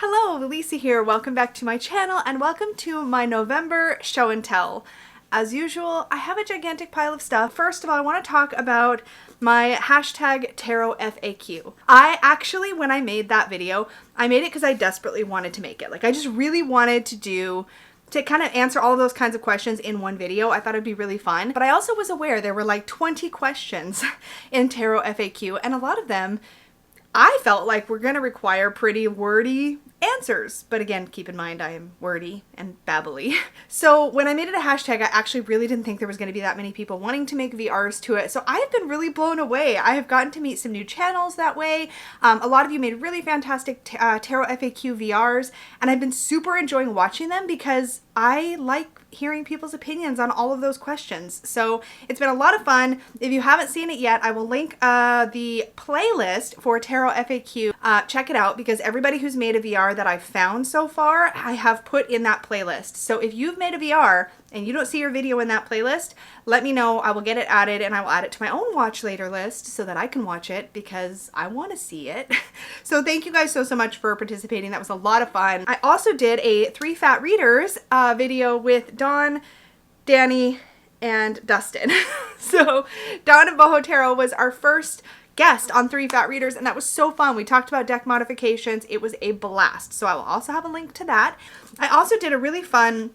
Hello, Lisa here. Welcome back to my channel and welcome to my November show and tell. As usual, I have a gigantic pile of stuff. First of all, I want to talk about my hashtag tarot FAQ. I actually, when I made that video, I made it because I desperately wanted to make it. Like, I just really wanted to kind of answer all of those kinds of questions in one video. I thought it'd be really fun. But I also was aware there were like 20 questions in tarot FAQ, and a lot of them I felt like were going to require pretty wordy answers. But again, keep in mind I am wordy and babbly. So when I made it a hashtag, I actually really didn't think there was going to be that many people wanting to make VRs to it. So I've been really blown away. I have gotten to meet some new channels that way. A lot of you made really fantastic tarot FAQ VRs, and I've been super enjoying watching them because I like hearing people's opinions on all of those questions. So it's been a lot of fun. If you haven't seen it yet, I will link the playlist for tarot FAQ. Check it out because everybody who's made a VR that I've found so far, I have put in that playlist. So if you've made a VR and you don't see your video in that playlist, let me know. I will get it added and I will add it to my own watch later list so that I can watch it because I want to see it. So thank you guys so much for participating. That was a lot of fun. I also did a 3 Fat Readers video with Dawn, Danny, and Dustin. So Dawn of Boho Tarot was our first guest on 3 Fat Readers, and that was so fun. We talked about deck modifications. It was a blast. So I will also have a link to that. I also did a really fun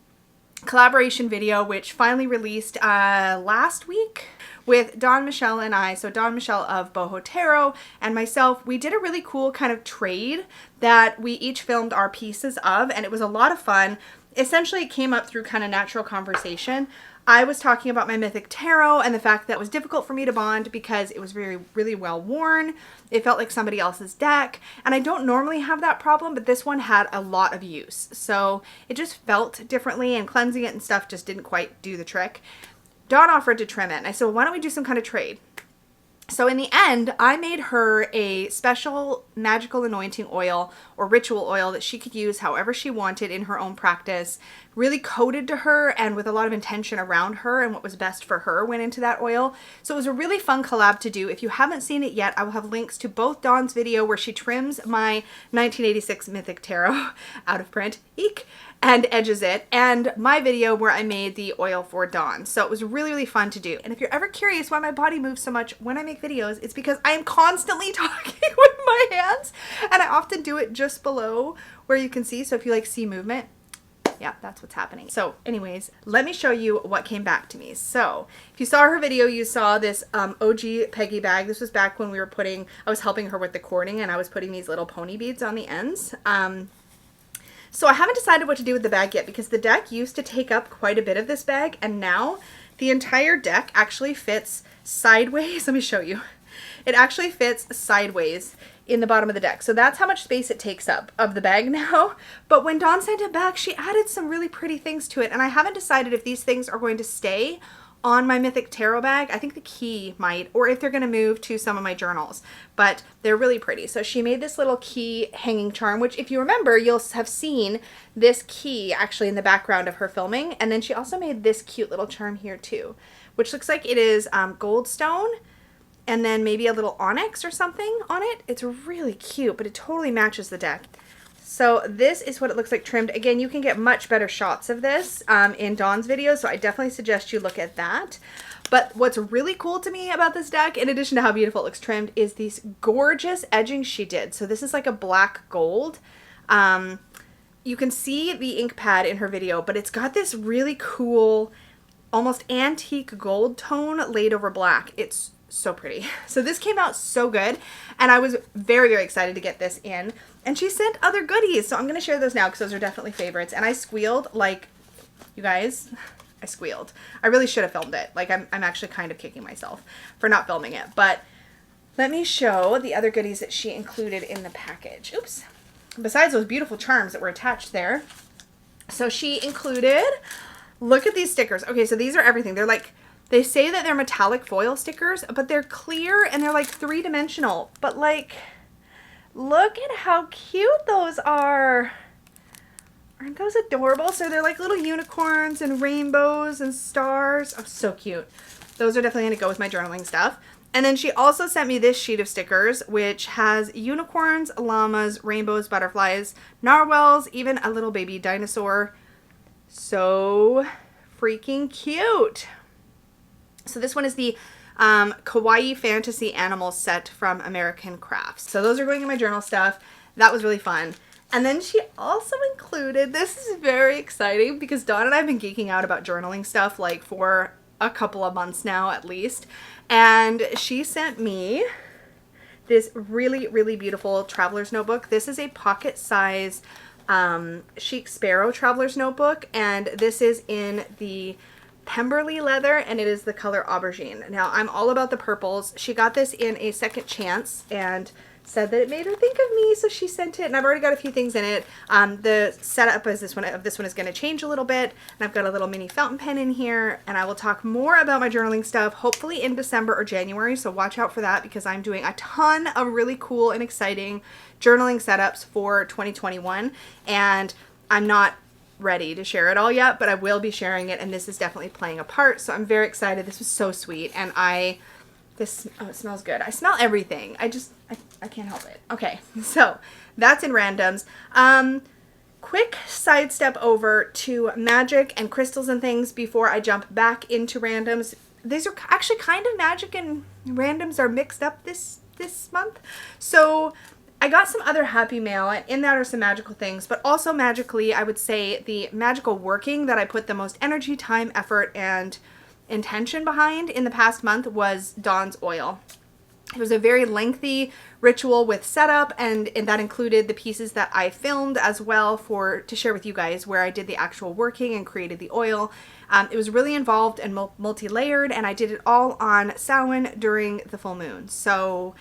collaboration video which finally released last week with Dawn Michelle and I. So Dawn Michelle of Boho Tarot and myself, we did a really cool kind of trade that we each filmed our pieces of, and it was a lot of fun. Essentially it came up through kind of natural conversation. I was talking about my Mythic Tarot and the fact that it was difficult for me to bond because it was really well worn. It felt like somebody else's deck, and I don't normally have that problem, but this one had a lot of use. So it just felt differently, and cleansing it and stuff just didn't quite do the trick. Dawn offered to trim it, and I said, well, why don't we do some kind of trade? So in the end, I made her a special magical anointing oil or ritual oil that she could use however she wanted in her own practice, really coded to her and with a lot of intention around her and what was best for her went into that oil. So it was a really fun collab to do. If you haven't seen it yet, I will have links to both Dawn's video where she trims my 1986 Mythic Tarot out of print, eek, and edges it, and my video where I made the oil for Dawn. So it was really fun to do. And if you're ever curious why my body moves so much when I make videos, it's because I am constantly talking with my hands, and I often do it just below where you can see. So if you like see movement, yeah, that's what's happening. So anyways, let me show you what came back to me. So if you saw her video, you saw this OG Peggy bag. This was back when we were I was helping her with the cording, and I was putting these little pony beads on the ends. So I haven't decided what to do with the bag yet because the deck used to take up quite a bit of this bag, and now the entire deck actually fits sideways. Let me show you. It actually fits sideways in the bottom of the deck. So that's how much space it takes up of the bag now. But when Dawn sent it back, she added some really pretty things to it, and I haven't decided if these things are going to stay on my Mythic Tarot bag. I think the key might, or if they're going to move to some of my journals, but they're really pretty. So she made this little key hanging charm, which if you remember, you'll have seen this key actually in the background of her filming. And then she also made this cute little charm here too, which looks like it is gold stone and then maybe a little onyx or something on it. It's really cute, but it totally matches the deck. So this is what it looks like trimmed. Again, you can get much better shots of this in Dawn's video, so I definitely suggest you look at that. But what's really cool to me about this deck, in addition to how beautiful it looks trimmed, is these gorgeous edgings she did. So this is like a black gold. You can see the ink pad in her video, but it's got this really cool, almost antique gold tone laid over black. It's so pretty. So this came out so good, and I was very excited to get this in. And she sent other goodies, so I'm going to share those now because those are definitely favorites. And I squealed, like, you guys, I squealed. I really should have filmed it. Like, I'm actually kind of kicking myself for not filming it. But let me show the other goodies that she included in the package. Oops. Besides those beautiful charms that were attached there. So she included, look at these stickers. Okay, so these are everything. They're like, they say that they're metallic foil stickers, but they're clear and they're like 3-dimensional. But like, look at how cute those are. Aren't those adorable? So they're like little unicorns and rainbows and stars. Oh, so cute. Those are definitely going to go with my journaling stuff. And then she also sent me this sheet of stickers, which has unicorns, llamas, rainbows, butterflies, narwhals, even a little baby dinosaur. So freaking cute. So this one is the Kawaii Fantasy Animals set from American Crafts. So those are going in my journal stuff. That was really fun. And then she also included, this is very exciting because Dawn and I have been geeking out about journaling stuff like for a couple of months now at least. And she sent me this really, really beautiful traveler's notebook. This is a pocket size Chic Sparrow traveler's notebook, and this is in the Pemberley leather, and it is the color aubergine. Now, I'm all about the purples. She got this in a second chance and said that it made her think of me, so she sent it, and I've already got a few things in it. The setup is this one is going to change a little bit, and I've got a little mini fountain pen in here, and I will talk more about my journaling stuff hopefully in December or January, so watch out for that because I'm doing a ton of really cool and exciting journaling setups for 2021, and I'm not ready to share it all yet, but I will be sharing it, and this is definitely playing a part, so I'm very excited. This was so sweet, and oh, it smells good. I smell everything. I can't help it. Okay, so that's in randoms. Quick sidestep over to magic and crystals and things before I jump back into randoms. These are actually kind of magic and randoms are mixed up this month. So I got some other happy mail, and in that are some magical things, but also magically, I would say the magical working that I put the most energy, time, effort, and intention behind in the past month was Dawn's oil. It was a very lengthy ritual with setup, and that included the pieces that I filmed as well to share with you guys where I did the actual working and created the oil. It was really involved and multi-layered, and I did it all on Samhain during the full moon. So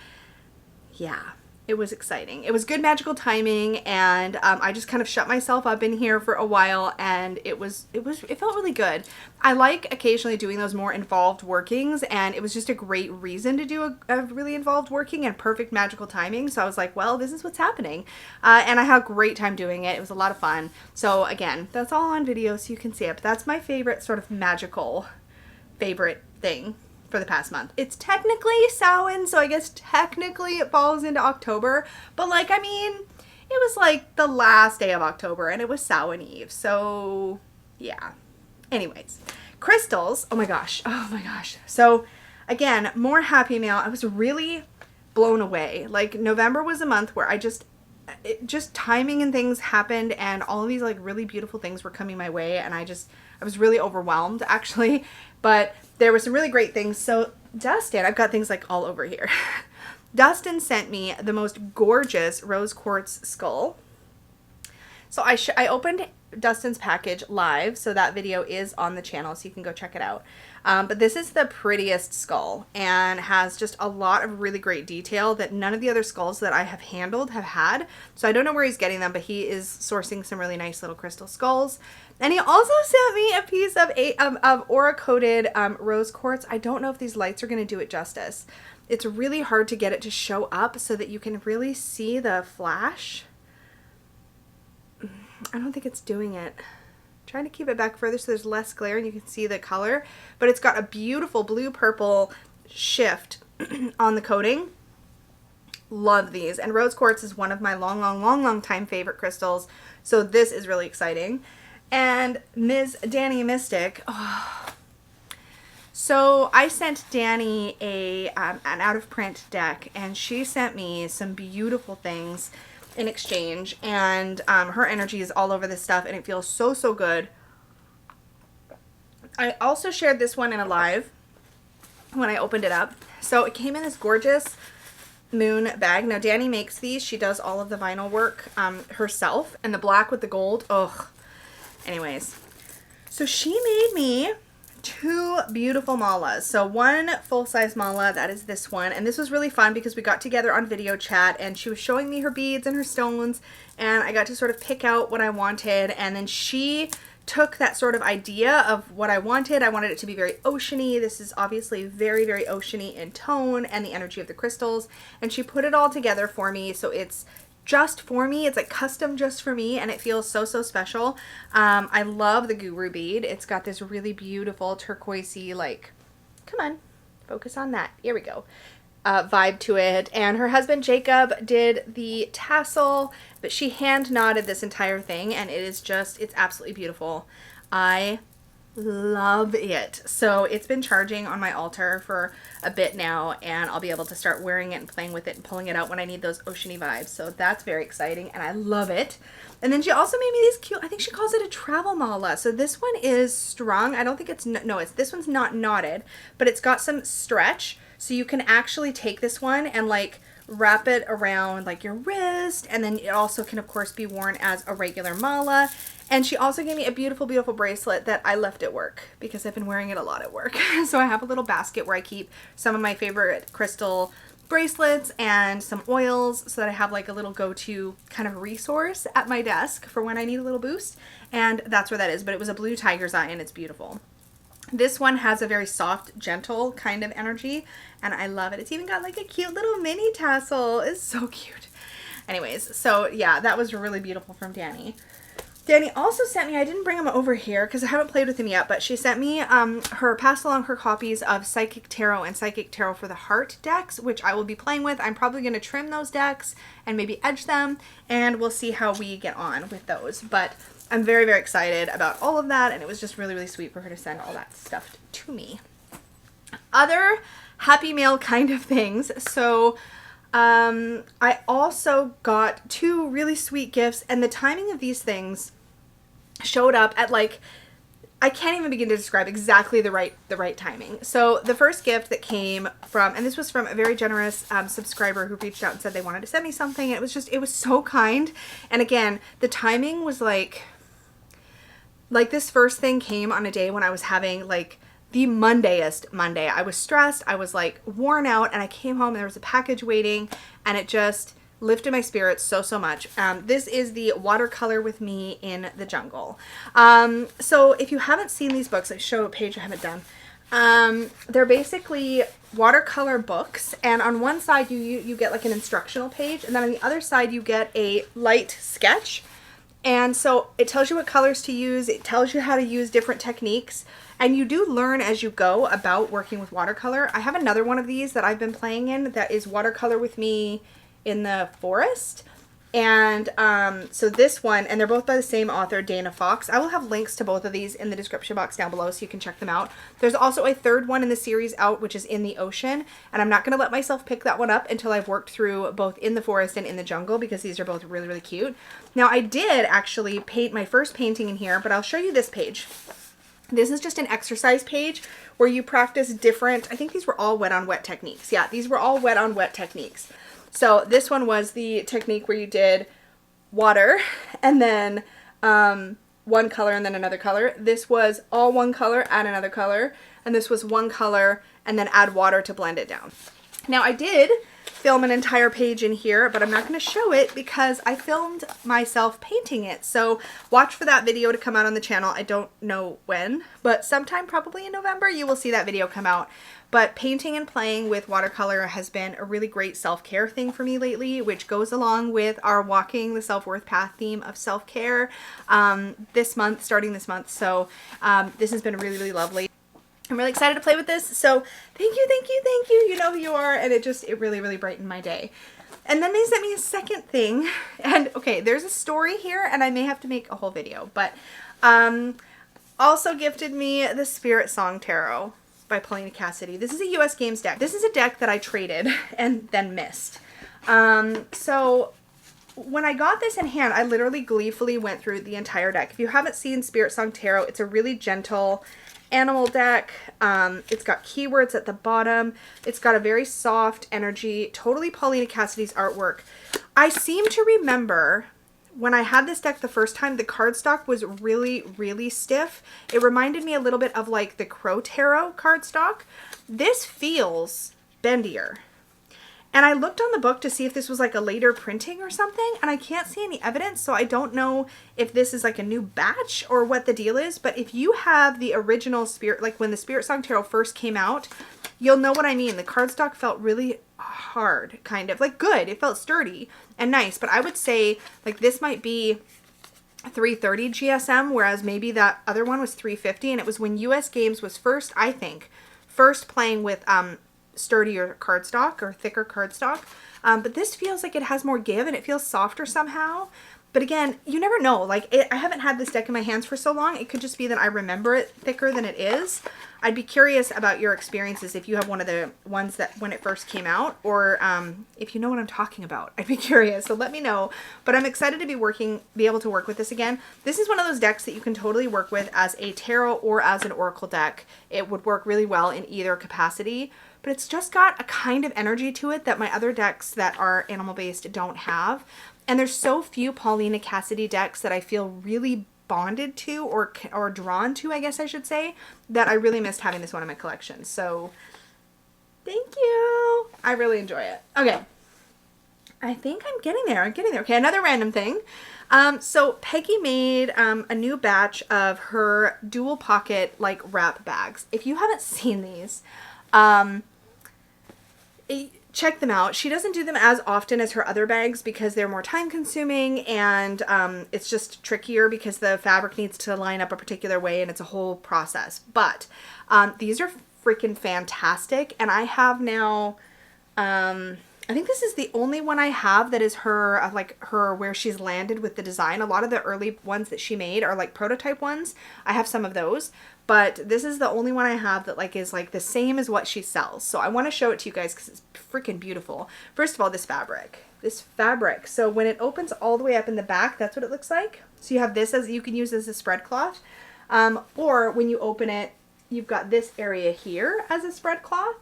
yeah, it was exciting. It was good magical timing, and I just kind of shut myself up in here for a while, and it felt really good. I like occasionally doing those more involved workings, and it was just a great reason to do a really involved working and perfect magical timing. So I was like, well, this is what's happening. And I had a great time doing it. It was a lot of fun. So again, that's all on video so you can see it. But that's my favorite sort of magical favorite thing for the past month. It's technically Samhain, so I guess technically it falls into October, but like, I mean, it was like the last day of October and it was Samhain Eve, so yeah. Anyways, crystals, oh my gosh. So again, more happy mail. I was really blown away. Like November was a month where just timing and things happened, and all of these like really beautiful things were coming my way, and I was really overwhelmed actually, but there were some really great things. So Dustin, I've got things like all over here. Dustin sent me the most gorgeous rose quartz skull. So I opened Dustin's package live, so that video is on the channel, so you can go check it out. But this is the prettiest skull and has just a lot of really great detail that none of the other skulls that I have handled have had. So I don't know where he's getting them, but he is sourcing some really nice little crystal skulls. And he also sent me a piece of aura-coated rose quartz. I don't know if these lights are going to do it justice. It's really hard to get it to show up so that you can really see the flash. I don't think it's doing it. I'm trying to keep it back further so there's less glare and you can see the color. But it's got a beautiful blue-purple shift on the coating. Love these. And rose quartz is one of my long time favorite crystals. So this is really exciting. And Ms. Danny Mystic. Oh. So I sent Danny an out-of-print deck, and she sent me some beautiful things in exchange, and her energy is all over this stuff, and it feels so good. I also shared this one in a live when I opened it up. So it came in this gorgeous moon bag. Now Danny makes these. She does all of the vinyl work herself, and the black with the gold. Ugh. Anyways, so she made me two beautiful malas. So one full-size mala, that is this one, and this was really fun because we got together on video chat and she was showing me her beads and her stones, and I got to sort of pick out what I wanted, and then she took that sort of idea of what I wanted. I wanted it to be very oceany. This is obviously very oceany in tone and the energy of the crystals, and she put it all together for me, so it's just for me. It's like custom just for me, and it feels so special. I love the guru bead. It's got this really beautiful turquoisey, like, come on, Focus on that. Here we go. Vibe to it. And her husband Jacob did the tassel, but she hand knotted this entire thing, and it is just, it's absolutely beautiful. I love it. So it's been charging on my altar for a bit now, and I'll be able to start wearing it and playing with it and pulling it out when I need those oceany vibes. So that's very exciting, and I love it. And then she also made me these cute, I think she calls it a travel mala. So this one is strung. I don't think it's, no, it's, this one's not knotted, but it's got some stretch. So you can actually take this one and like wrap it around like your wrist, and then it also can of course be worn as a regular mala. And she also gave me a beautiful, beautiful bracelet that I left at work because I've been wearing it a lot at work. So I have a little basket where I keep some of my favorite crystal bracelets and some oils so that I have like a little go-to kind of resource at my desk for when I need a little boost. And that's where that is. But it was a blue tiger's eye, and it's beautiful. This one has a very soft, gentle kind of energy, and I love it. It's even got like a cute little mini tassel. It's so cute. Anyways, so yeah, that was really beautiful from Danny. Danny also sent me, I didn't bring him over here because I haven't played with him yet, but she sent me passed along her copies of Psychic Tarot and Psychic Tarot for the Heart decks, which I will be playing with. I'm probably going to trim those decks and maybe edge them, and we'll see how we get on with those. But I'm very, very excited about all of that, and it was just really, really sweet for her to send all that stuff to me. Other happy mail kind of things. So I also got 2 really sweet gifts, and the timing of these things showed up at like, I can't even begin to describe exactly the right timing. So the first gift that came from, and this was from a very generous subscriber who reached out and said they wanted to send me something. And it was so kind. And again, the timing was like this first thing came on a day when I was having like the Mondayest Monday. I was stressed. I was like worn out, and I came home and there was a package waiting, and it just lifted my spirits so, so much. This is the Watercolor with Me in the Jungle. So if you haven't seen these books, I show a page I haven't done. They're basically watercolor books, and on one side you get like an instructional page, and then on the other side you get a light sketch. And so it tells you what colors to use. It tells you how to use different techniques. And you do learn as you go about working with watercolor. I have another one of these that I've been playing in that is Watercolor with Me in the Forest. And so this one, and they're both by the same author, Dana Fox. I will have links to both of these in the description box down below so you can check them out. There's also a third one in the series out, which is In the Ocean. And I'm not going to let myself pick that one up until I've worked through both In the Forest and In the Jungle, because these are both really, really cute. Now, I did actually paint my first painting in here, but I'll show you this page. This is just an exercise page where you practice different, I think these were all wet on wet techniques. Yeah, these were all wet on wet techniques. So this one was the technique where you did water and then one color and then another color. This was all one color, add another color. And this was one color and then add water to blend it down. Now I did film an entire page in here, but I'm not going to show it because I filmed myself painting it. So watch for that video to come out on the channel. I don't know when, but sometime probably in November you will see that video come out. But painting and playing with watercolor has been a really great self-care thing for me lately, which goes along with our Walking the Self-Worth Path theme of self-care starting this month. So this has been really, really lovely. I'm really excited to play with this. So thank you, thank you, thank you. You know who you are. And it really, really brightened my day. And then they sent me a second thing. And okay, there's a story here and I may have to make a whole video, but also gifted me the Spirit Song Tarot by Paulina Cassidy. This is a US Games deck. This is a deck that I traded and then missed. So when I got this in hand, I literally gleefully went through the entire deck. If you haven't seen Spirit Song Tarot, it's a really gentle animal deck. It's got keywords at the bottom. It's got a very soft energy, totally Paulina Cassidy's artwork. I seem to remember when I had this deck the first time, the cardstock was really, really stiff. It reminded me a little bit of like the Crow Tarot cardstock. This feels bendier. And I looked on the book to see if this was like a later printing or something, and I can't see any evidence, so I don't know if this is like a new batch or what the deal is. But if you have the original Spirit, like when the Spirit Song Tarot first came out, you'll know what I mean. The cardstock felt really hard, kind of like good. It felt sturdy and nice, but I would say like this might be 330 GSM, whereas maybe that other one was 350, and it was when US Games was first, I think, first playing with sturdier cardstock or thicker cardstock. But this feels like it has more give and it feels softer somehow. But again, you never know. Like, I haven't had this deck in my hands for so long. It could just be that I remember it thicker than it is. I'd be curious about your experiences if you have one of the ones that when it first came out, or if you know what I'm talking about. I'd be curious, so let me know. But I'm excited to be able to work with this again. This is one of those decks that you can totally work with as a tarot or as an oracle deck. It would work really well in either capacity. But it's just got a kind of energy to it that my other decks that are animal-based don't have. And there's so few Paulina Cassidy decks that I feel really bonded to or drawn to, I guess I should say, that I really missed having this one in my collection. So thank you. I really enjoy it. Okay. I think I'm getting there. Okay, another random thing. So Peggy made a new batch of her dual pocket like wrap bags. If you haven't seen these, check them out. She doesn't do them as often as her other bags because they're more time consuming and it's just trickier because the fabric needs to line up a particular way and it's a whole process. But these are freaking fantastic, and I have now I think this is the only one I have that is her like her where she's landed with the design. A lot of the early ones that she made are like prototype ones. I have some of those, but this is the only one I have that like is like the same as what she sells. So I want to show it to you guys because it's freaking beautiful. First of all, this fabric. So when it opens all the way up in the back, that's what it looks like. So you have this as you can use as a spread cloth, or when you open it, you've got this area here as a spread cloth.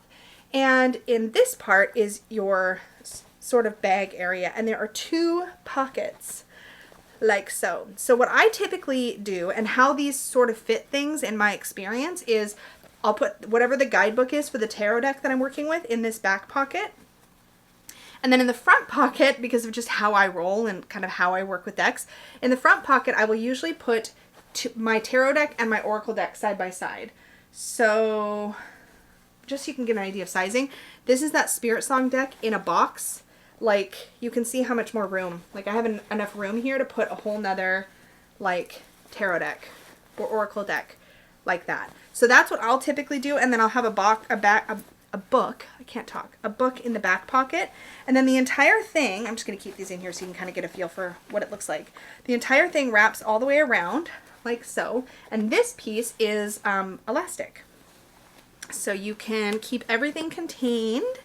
And in this part is your sort of bag area, and there are two pockets like so. So what I typically do and how these sort of fit things in my experience is I'll put whatever the guidebook is for the tarot deck that I'm working with in this back pocket. And then in the front pocket, because of just how I roll and kind of how I work with decks, in the front pocket I will usually put my tarot deck and my oracle deck side by side. So just so you can get an idea of sizing, this is that Spirit Song deck in a box. Like, you can see how much more room. Like, I have enough room here to put a whole nother, like, tarot deck or oracle deck like that. So that's what I'll typically do, and then I'll have a book in the back pocket, and then the entire thing, I'm just going to keep these in here so you can kind of get a feel for what it looks like. The entire thing wraps all the way around, like so, and this piece is elastic. So you can keep everything contained.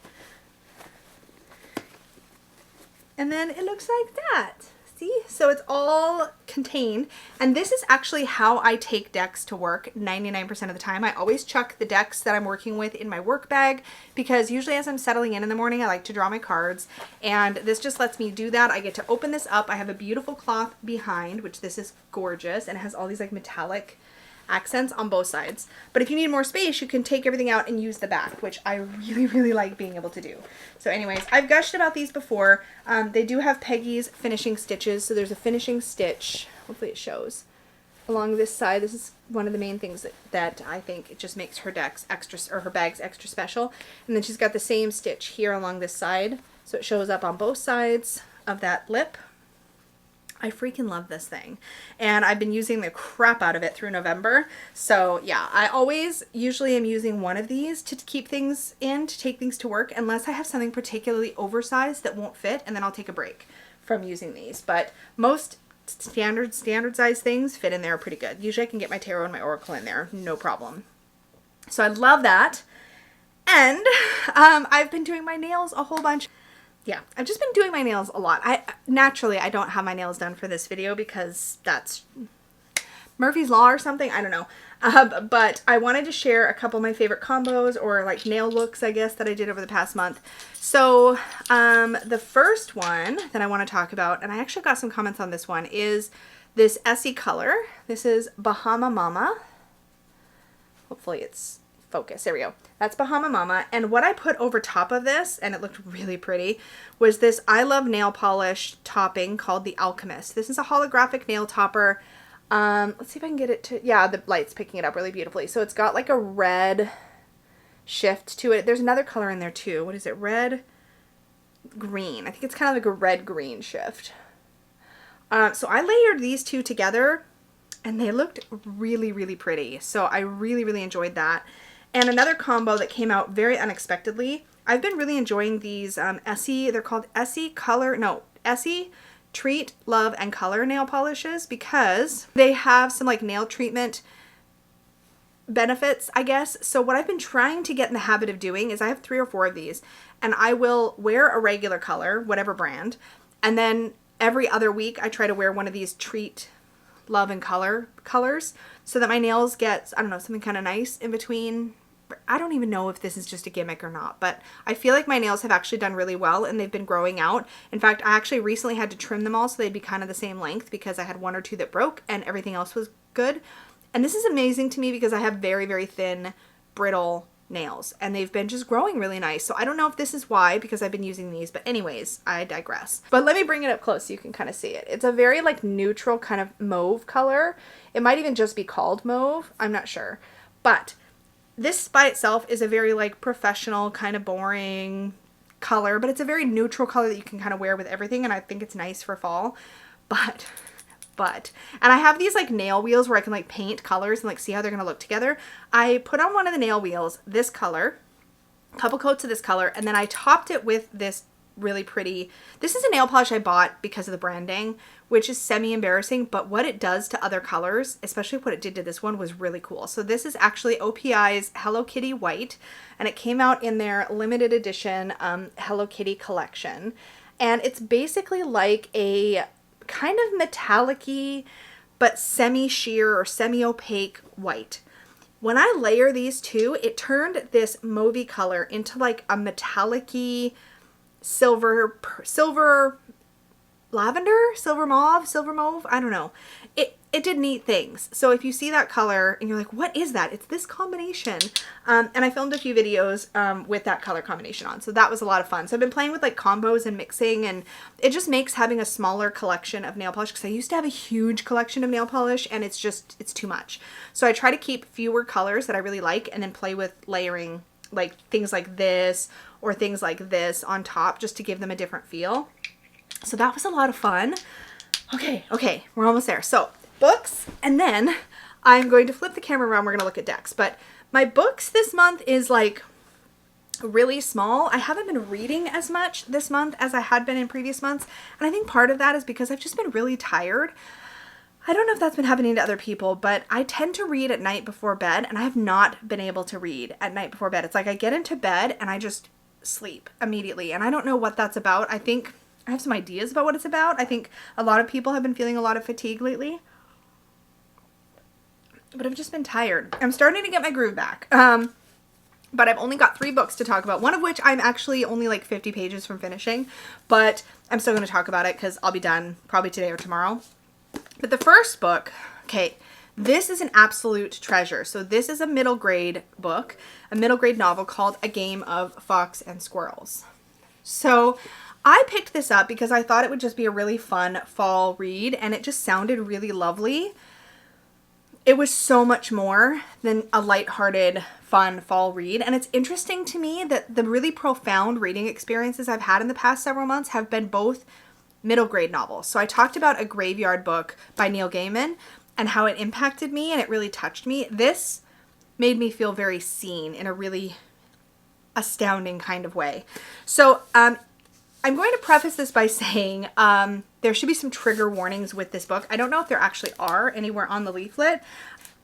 And then it looks like that. See? So it's all contained. And this is actually how I take decks to work 99% of the time. I always chuck the decks that I'm working with in my work bag because usually as I'm settling in the morning, I like to draw my cards. And this just lets me do that. I get to open this up. I have a beautiful cloth behind, which this is gorgeous. And it has all these like metallic accents on both sides. But if you need more space, you can take everything out and use the back, which I really, really like being able to do. So anyways, I've gushed about these before. They do have Peggy's finishing stitches. So there's a finishing stitch, hopefully it shows, along this side. This is one of the main things that I think it just makes her decks extra, or her bags extra special. And then she's got the same stitch here along this side. So it shows up on both sides of that lip. I freaking love this thing, and I've been using the crap out of it through November. So yeah, I always usually am using one of these to keep things in, to take things to work, unless I have something particularly oversized that won't fit, and then I'll take a break from using these. But most standard size things fit in there pretty good. Usually I can get my tarot and my oracle in there, no problem. So I love that. And I've been doing my nails a whole bunch. Yeah, I've just been doing my nails a lot. Naturally, I don't have my nails done for this video because that's Murphy's Law or something. I don't know. But I wanted to share a couple of my favorite combos or like nail looks, I guess, that I did over the past month. So the first one that I want to talk about, and I actually got some comments on this one, is this Essie color. This is Bahama Mama. Hopefully it's focus. There we go. That's Bahama Mama. And what I put over top of this, and it looked really pretty, was this I Love Nail Polish topping called the Alchemist. This is a holographic nail topper. Let's see if I can get it to, yeah, the light's picking it up really beautifully. So it's got like a red shift to it. There's another color in there too. What is it? Red, green. I think it's kind of like a red-green shift. So I layered these two together and they looked really, really pretty. So I really, really enjoyed that. And another combo that came out very unexpectedly. I've been really enjoying these Essie, they're called Essie Treat, Love, and Color nail polishes because they have some like nail treatment benefits, I guess. So what I've been trying to get in the habit of doing is I have 3 or 4 of these, and I will wear a regular color, whatever brand, and then every other week I try to wear one of these Treat, Love, and colors so that my nails get, I don't know, something kind of nice in between. I don't even know if this is just a gimmick or not, but I feel like my nails have actually done really well and they've been growing out. In fact, I actually recently had to trim them all so they'd be kind of the same length because I had 1 or 2 that broke and everything else was good. And this is amazing to me because I have very, very thin, brittle nails and they've been just growing really nice. So I don't know if this is why because I've been using these, but anyways, I digress. But let me bring it up close so you can kind of see it. It's a very like neutral kind of mauve color. It might even just be called mauve. I'm not sure. But this by itself is a very like professional kind of boring color, but it's a very neutral color that you can kind of wear with everything. And I think it's nice for fall, and I have these like nail wheels where I can like paint colors and like see how they're going to look together. I put on one of the nail wheels this color, a couple coats of this color, and then I topped it with this really pretty, this is a nail polish I bought because of the branding, which is semi-embarrassing, but what it does to other colors, especially what it did to this one, was really cool. So this is actually OPI's Hello Kitty White, and it came out in their limited edition Hello Kitty collection. And it's basically like a kind of metallic-y, but semi-sheer or semi-opaque white. When I layer these two, it turned this mauvey color into like a metallic-y silver lavender, silver mauve, I don't know. It did neat things. So if you see that color and you're like, what is that? It's this combination. And I filmed a few videos with that color combination on. So that was a lot of fun. So I've been playing with like combos and mixing, and it just makes having a smaller collection of nail polish, because I used to have a huge collection of nail polish and it's too much. So I try to keep fewer colors that I really like and then play with layering like things like this or things like this on top just to give them a different feel. So that was a lot of fun. Okay, we're almost there. So books, and then I'm going to flip the camera around. We're going to look at decks. But my books this month is like really small. I haven't been reading as much this month as I had been in previous months. And I think part of that is because I've just been really tired. I don't know if that's been happening to other people, but I tend to read at night before bed, and I have not been able to read at night before bed. It's like I get into bed and I just sleep immediately. And I don't know what that's about. I think I have some ideas about what it's about. I think a lot of people have been feeling a lot of fatigue lately, but I've just been tired. I'm starting to get my groove back. But I've only got 3 books to talk about, one of which I'm actually only like 50 pages from finishing, but I'm still going to talk about it because I'll be done probably today or tomorrow. But the first book, okay, this is an absolute treasure. So this is a middle grade book, a middle grade novel called A Game of Fox and Squirrels. So I picked this up because I thought it would just be a really fun fall read, and it just sounded really lovely. It was so much more than a lighthearted, fun fall read. And it's interesting to me that the really profound reading experiences I've had in the past several months have been both middle grade novels. So I talked about A Graveyard Book by Neil Gaiman and how it impacted me and it really touched me. This made me feel very seen in a really astounding kind of way. So I'm going to preface this by saying there should be some trigger warnings with this book. I don't know if there actually are anywhere on the leaflet,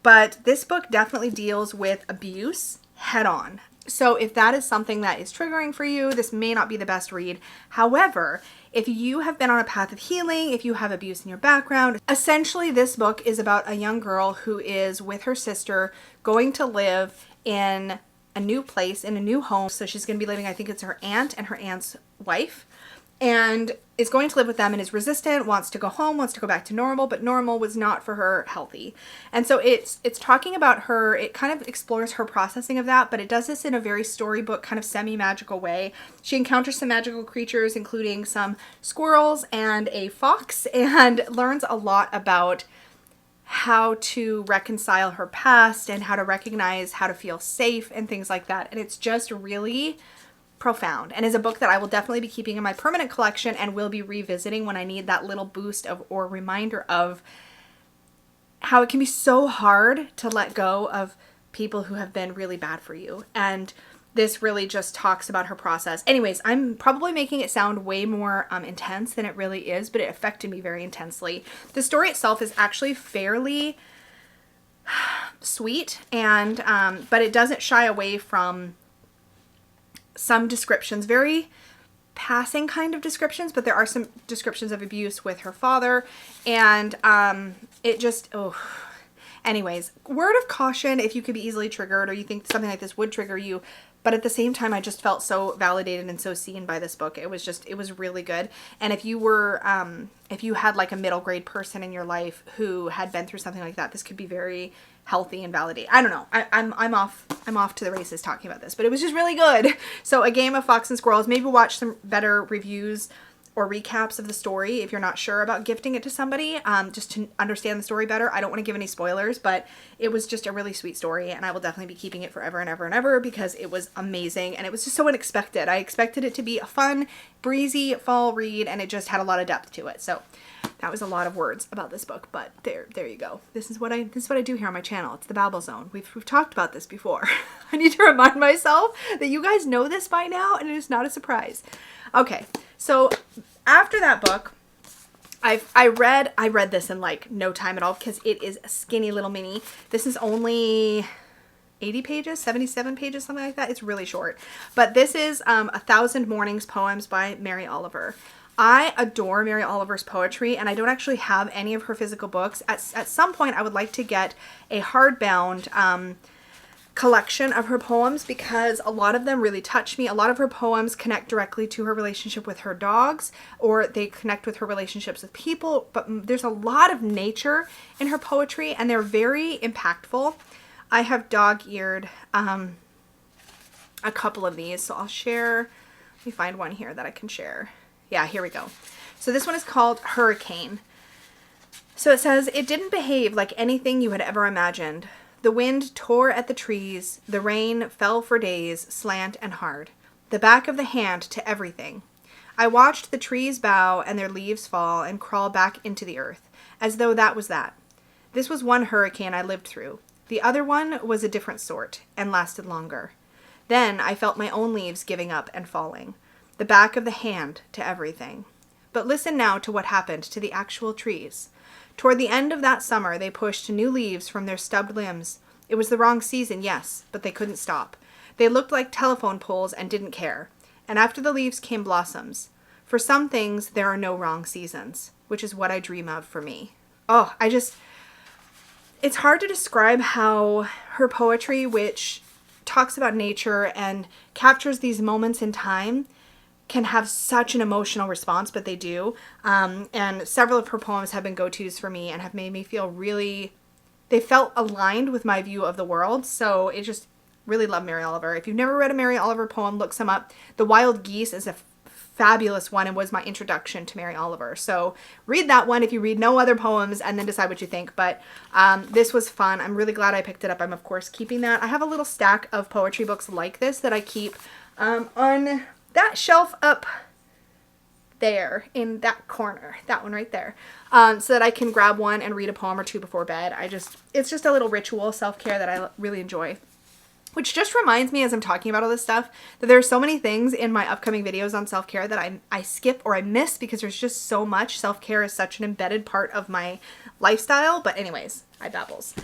but this book definitely deals with abuse head on. So if that is something that is triggering for you, this may not be the best read. However, if you have been on a path of healing, if you have abuse in your background, essentially this book is about a young girl who is with her sister going to live in a new place, in a new home. So she's going to be living, I think it's her aunt and her aunt's wife, and is going to live with them and is resistant, wants to go home, wants to go back to normal, but normal was not for her healthy. And so it's talking about her, it kind of explores her processing of that, but it does this in a very storybook kind of semi-magical way. She encounters some magical creatures, including some squirrels and a fox, and learns a lot about how to reconcile her past and how to recognize how to feel safe and things like that. And it's just really profound, and is a book that I will definitely be keeping in my permanent collection and will be revisiting when I need that little boost of or reminder of how it can be so hard to let go of people who have been really bad for you. And this really just talks about her process. Anyways, I'm probably making it sound way more intense than it really is, but it affected me very intensely. The story itself is actually fairly sweet, and but it doesn't shy away from some descriptions, very passing kind of descriptions, but there are some descriptions of abuse with her father, and it just, oh. Anyways, word of caution if you could be easily triggered or you think something like this would trigger you. But at the same time, I just felt so validated and so seen by this book. It was really good. And if you were, if you had like a middle grade person in your life who had been through something like that, this could be very healthy and validating. I don't know. I'm off to the races talking about this, but it was just really good. So A Game of Fox and Squirrels. Maybe watch some better reviews or recaps of the story if you're not sure about gifting it to somebody, just to understand the story better. I don't want to give any spoilers, but it was just a really sweet story, and I will definitely be keeping it forever and ever and ever because it was amazing, and it was just so unexpected. I expected it to be a fun, breezy fall read, and it just had a lot of depth to it. So that was a lot of words about this book, but there you go. This is what I do here on my channel. It's the Babble Zone. We've talked about this before. I need to remind myself that you guys know this by now, and it is not a surprise. Okay, so after that book, I read this in like no time at all because it is a skinny little mini. This is only 80 pages, 77 pages, something like that. It's really short. But this is 1,000 Mornings Poems by Mary Oliver. I adore Mary Oliver's poetry, and I don't actually have any of her physical books. At some point, I would like to get a hardbound collection of her poems because a lot of them really touch me. A lot of her poems connect directly to her relationship with her dogs, or they connect with her relationships with people, but there's a lot of nature in her poetry, and they're very impactful. I have dog-eared a couple of these, so I'll share. Let me find one here that I can share. Yeah, here we go. So this one is called Hurricane. So it says, "It didn't behave like anything you had ever imagined. The wind tore at the trees, the rain fell for days, slant and hard. The back of the hand to everything. I watched the trees bow and their leaves fall and crawl back into the earth, as though that was that. This was one hurricane I lived through. The other one was a different sort and lasted longer. Then I felt my own leaves giving up and falling. The back of the hand to everything. But listen now to what happened to the actual trees. Toward the end of that summer, they pushed new leaves from their stubbed limbs. It was the wrong season, yes, but they couldn't stop. They looked like telephone poles and didn't care. And after the leaves came blossoms. For some things, there are no wrong seasons, which is what I dream of for me." Oh, it's hard to describe how her poetry, which talks about nature and captures these moments in time, can have such an emotional response, but they do. And several of her poems have been go-tos for me and have made me feel really, they felt aligned with my view of the world. So it just really love Mary Oliver. If you've never read a Mary Oliver poem, look some up. The Wild Geese is a fabulous one and was my introduction to Mary Oliver. So read that one if you read no other poems and then decide what you think. But this was fun. I'm really glad I picked it up. I'm of course keeping that. I have a little stack of poetry books like this that I keep on that shelf up there in that corner, that one right there, so that I can grab one and read a poem or two before bed. It's just a little ritual self-care that I really enjoy. Which just reminds me, as I'm talking about all this stuff, that there are so many things in my upcoming videos on self-care that I skip or I miss because there's just so much. Self-care is such an embedded part of my lifestyle. But anyways, I babbles.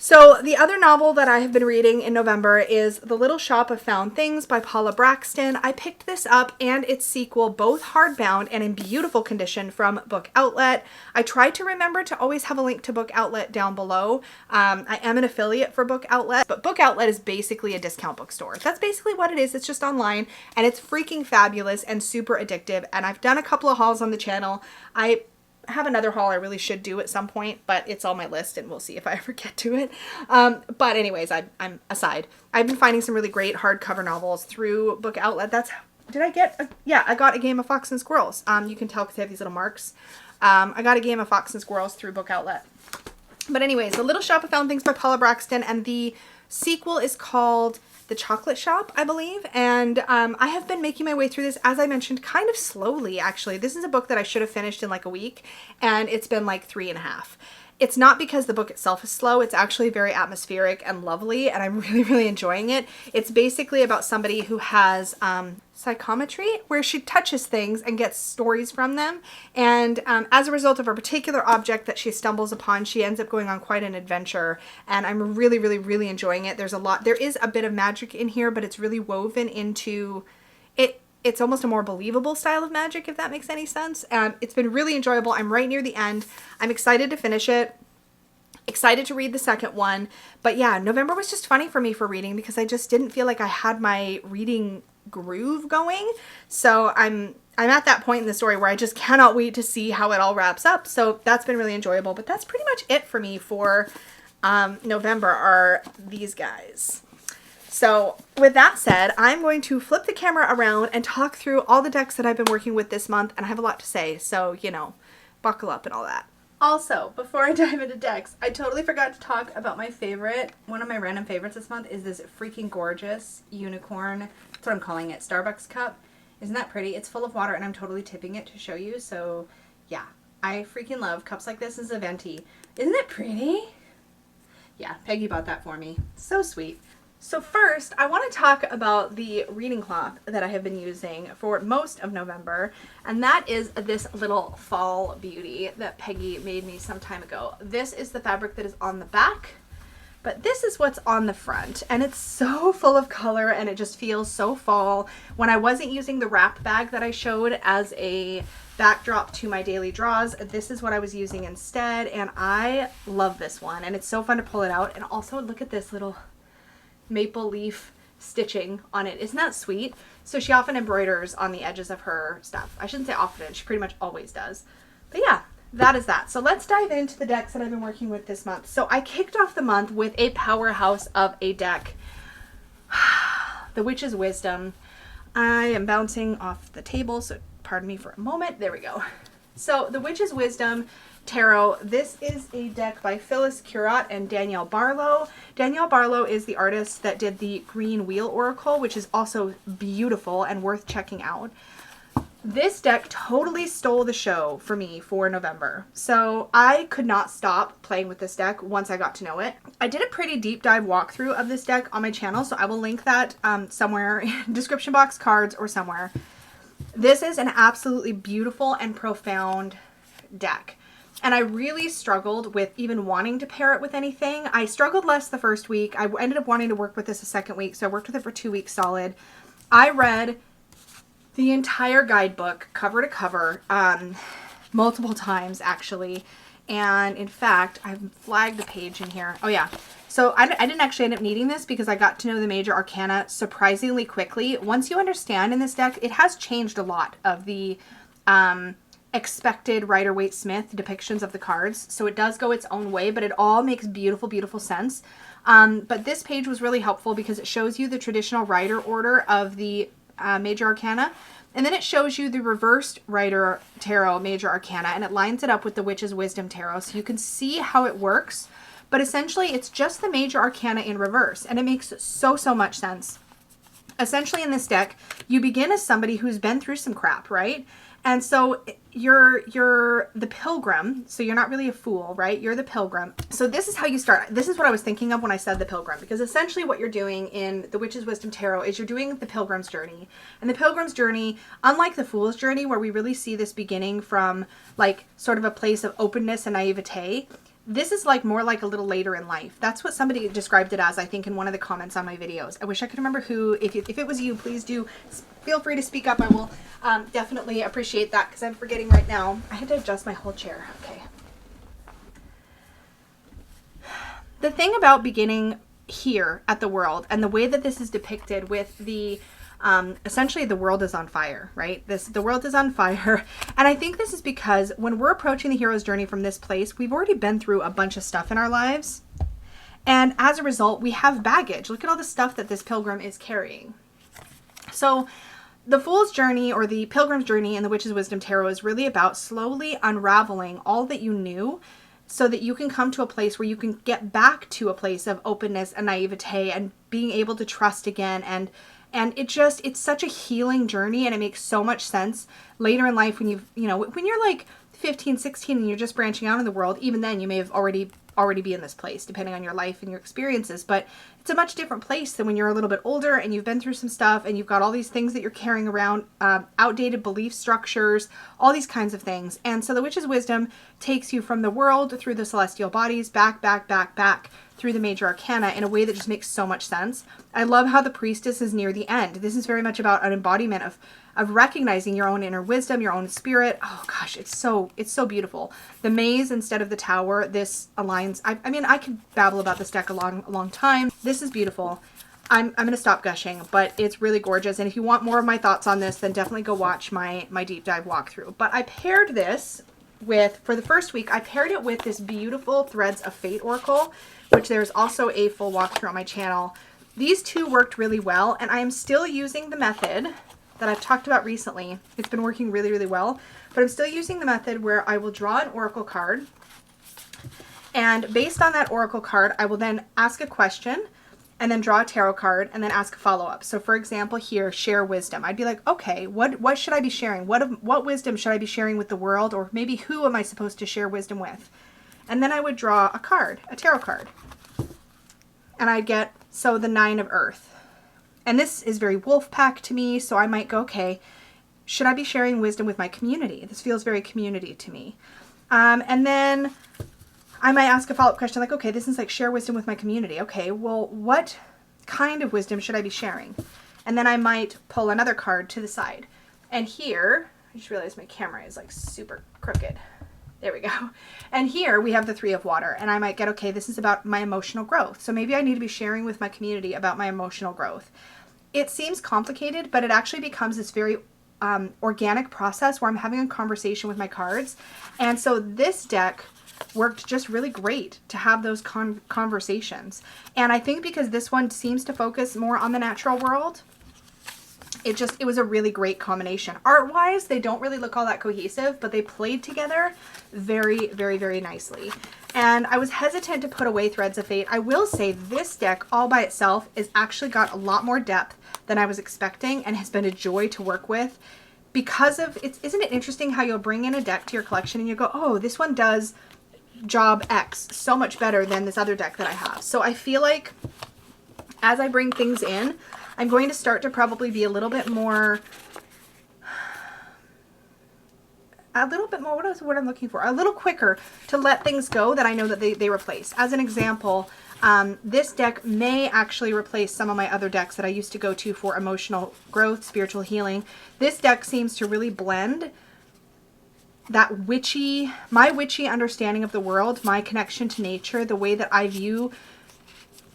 So the other novel that I have been reading in November is The Little Shop of Found Things by Paula Braxton. I picked this up and its sequel, both hardbound and in beautiful condition, from Book Outlet. I tried to remember to always have a link to Book Outlet down below. I am an affiliate for Book Outlet, but Book Outlet is basically a discount bookstore. That's basically what it is. It's just online, and it's freaking fabulous and super addictive. And I've done a couple of hauls on the channel. I have another haul I really should do at some point, but it's on my list and we'll see if I ever get to it. But anyways, I'm aside. I've been finding some really great hardcover novels through Book Outlet. I got A Game of Fox and Squirrels. You can tell because they have these little marks. I got A Game of Fox and Squirrels through Book Outlet. But anyways, The Little Shop of Found Things by Paula Braxton, and the sequel is called The Chocolate Shop, I believe. And I have been making my way through this, as I mentioned, kind of slowly, actually. This is a book that I should have finished in like a week, and it's been like 3.5. It's not because the book itself is slow. It's actually very atmospheric and lovely, and I'm really, really enjoying it. It's basically about somebody who has psychometry, where she touches things and gets stories from them. And as a result of a particular object that she stumbles upon, she ends up going on quite an adventure. And I'm really, really, really enjoying it. There's a lot. There is a bit of magic in here, but it's really woven into it. It's almost a more believable style of magic, if that makes any sense. It's been really enjoyable. I'm right near the end. I'm excited to finish it. Excited to read the second one. But yeah, November was just funny for me for reading because I just didn't feel like I had my reading groove going. So I'm at that point in the story where I just cannot wait to see how it all wraps up. So that's been really enjoyable. But that's pretty much it for me for November are these guys. So with that said, I'm going to flip the camera around and talk through all the decks that I've been working with this month, and I have a lot to say, so, you know, buckle up and all that. Also, before I dive into decks, I totally forgot to talk about my favorite. One of my random favorites this month is this freaking gorgeous unicorn, that's what I'm calling it, Starbucks cup. Isn't that pretty? It's full of water, and I'm totally tipping it to show you, so yeah. I freaking love cups like this. This is a Venti. Isn't it pretty? Yeah, Peggy bought that for me. So sweet. So first, I want to talk about the reading cloth that I have been using for most of November, and that is this little fall beauty that Peggy made me some time ago. This is the fabric that is on the back, but this is what's on the front, and it's so full of color, and it just feels so fall. When I wasn't using the wrap bag that I showed as a backdrop to my daily draws, this is what I was using instead, and I love this one, and it's so fun to pull it out. And also, look at this little maple leaf stitching on it. Isn't that sweet? So she often embroiders on the edges of her stuff. I shouldn't say often, she pretty much always does. But yeah, that is that. So let's dive into the decks that I've been working with this month. So I kicked off the month with a powerhouse of a deck. The Witch's Wisdom. I am bouncing off the table, so pardon me for a moment. There we go. So the Witch's Wisdom Tarot. This is a deck by Phyllis Curott and Danielle Barlow. Danielle Barlow is the artist that did the Green Wheel Oracle, which is also beautiful and worth checking out. This deck totally stole the show for me for November. So I could not stop playing with this deck once I got to know it. I did a pretty deep dive walkthrough of this deck on my channel, so I will link that somewhere in description box, cards, or somewhere. This is an absolutely beautiful and profound deck. And I really struggled with even wanting to pair it with anything. I struggled less the first week. I ended up wanting to work with this a second week, so I worked with it for 2 weeks solid. I read the entire guidebook cover to cover multiple times, actually. And in fact, I've flagged the page in here. Oh yeah. So I didn't actually end up needing this because I got to know the major arcana surprisingly quickly. Once you understand in this deck, it has changed a lot of the expected Rider-Waite-Smith depictions of the cards. So it does go its own way, but it all makes beautiful, beautiful sense. But this page was really helpful because it shows you the traditional Rider order of the major arcana. And then it shows you the reversed Rider Tarot major arcana, and it lines it up with the Witch's Wisdom Tarot. So you can see how it works. But essentially, it's just the major arcana in reverse, and it makes so, so much sense. Essentially, in this deck, you begin as somebody who's been through some crap, right? And so you're the pilgrim, so you're not really a fool, right? You're the pilgrim. So this is how you start. This is what I was thinking of when I said the pilgrim, because essentially what you're doing in the Witch's Wisdom Tarot is you're doing the pilgrim's journey. And the pilgrim's journey, unlike the fool's journey, where we really see this beginning from like sort of a place of openness and naivete, this is like more like a little later in life. That's what somebody described it as, I think, in one of the comments on my videos. I wish I could remember who. If it was you, please do feel free to speak up. I will definitely appreciate that because I'm forgetting right now. I had to adjust my whole chair. Okay. The thing about beginning here at the world and the way that this is depicted with the essentially the world is on fire, right? The world is on fire. And I think this is because when we're approaching the hero's journey from this place, we've already been through a bunch of stuff in our lives. And as a result, we have baggage. Look at all the stuff that this pilgrim is carrying. So the Fool's Journey or the Pilgrim's Journey in the Witch's Wisdom Tarot is really about slowly unraveling all that you knew so that you can come to a place where you can get back to a place of openness and naivete and being able to trust again. And it's such a healing journey, and it makes so much sense later in life when when you're like 15, 16 and you're just branching out in the world, even then you may have already be in this place, depending on your life and your experiences. But it's a much different place than when you're a little bit older and you've been through some stuff and you've got all these things that you're carrying around, outdated belief structures, all these kinds of things. And so the witch's wisdom takes you from the world through the celestial bodies, back through the major arcana in a way that just makes so much sense. I love how the priestess is near the end. This is very much about an embodiment of recognizing your own inner wisdom, your own spirit. Oh gosh, it's so beautiful. The maze instead of the tower, this aligns. I mean, I could babble about this deck a long time. This is beautiful. I'm going to stop gushing, but it's really gorgeous. And if you want more of my thoughts on this, then definitely go watch my deep dive walkthrough. But I paired this with, for the first week, I paired it with this beautiful Threads of Fate Oracle, which there's also a full walkthrough on my channel. These two worked really well, and I am still using the method that I've talked about recently. It's been working really well, but I'm still using the method where I will draw an oracle card, and based on that oracle card, I will then ask a question and then draw a tarot card and then ask a follow-up. So for example here, share wisdom. I'd be like, okay, what should I be sharing? What wisdom should I be sharing with the world? Or maybe who am I supposed to share wisdom with? And then I would draw a card, a tarot card. And I'd get, so the 9 of Earth. And this is very wolf pack to me, so I might go, okay, should I be sharing wisdom with my community? This feels very community to me. And then I might ask a follow-up question like, okay, this is like share wisdom with my community. Okay, well, what kind of wisdom should I be sharing? And then I might pull another card to the side. And here, I just realized my camera is like super crooked. There we go. And here we have the 3 of Water, and I might get, okay, this is about my emotional growth. So maybe I need to be sharing with my community about my emotional growth. It seems complicated, but it actually becomes this very organic process where I'm having a conversation with my cards. And so this deck worked just really great to have those conversations. And I think because this one seems to focus more on the natural world, it was a really great combination. Art-wise, they don't really look all that cohesive, but they played together very nicely. And I was hesitant to put away Threads of Fate. I will say this deck all by itself is actually got a lot more depth than I was expecting and has been a joy to work with because of, isn't it interesting how you'll bring in a deck to your collection and you go, oh, this one does job X so much better than this other deck that I have. So I feel like as I bring things in, I'm going to start to probably be a little bit more, what is the word I'm looking for? A little quicker to let things go that I know that they replace. As an example, this deck may actually replace some of my other decks that I used to go to for emotional growth, spiritual healing. This deck seems to really blend that my witchy understanding of the world, my connection to nature, the way that I view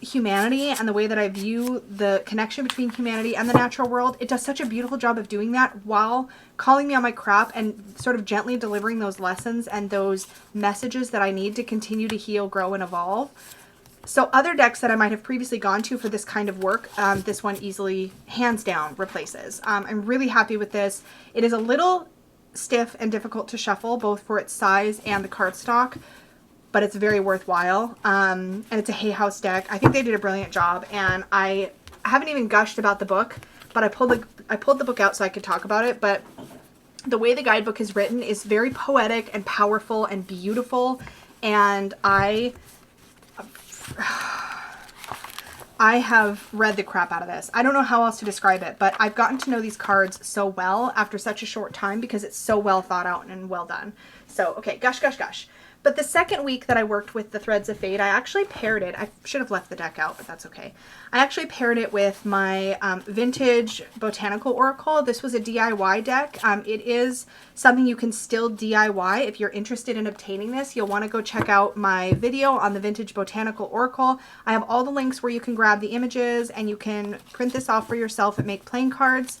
humanity and the way that I view the connection between humanity and the natural world. It does such a beautiful job of doing that while calling me on my crap and sort of gently delivering those lessons and those messages that I need to continue to heal, grow, and evolve. So other decks that I might have previously gone to for this kind of work, this one easily, hands down, replaces. I'm really happy with this. It is a little stiff and difficult to shuffle, both for its size and the cardstock, but it's very worthwhile. And it's a Hay House deck. I think they did a brilliant job, and I haven't even gushed about the book, but I pulled the book out so I could talk about it. But the way the guidebook is written is very poetic and powerful and beautiful, and I have read the crap out of this. I don't know how else to describe it, but I've gotten to know these cards so well after such a short time because it's so well thought out and well done. So, okay, gush. But the second week that I worked with the Threads of Fate, I actually paired it. I should have left the deck out, but that's okay. I actually paired it with my vintage Botanical Oracle. This was a DIY deck. It is something you can still DIY. If you're interested in obtaining this, you'll want to go check out my video on the vintage Botanical Oracle. I have all the links where you can grab the images and you can print this off for yourself and make playing cards.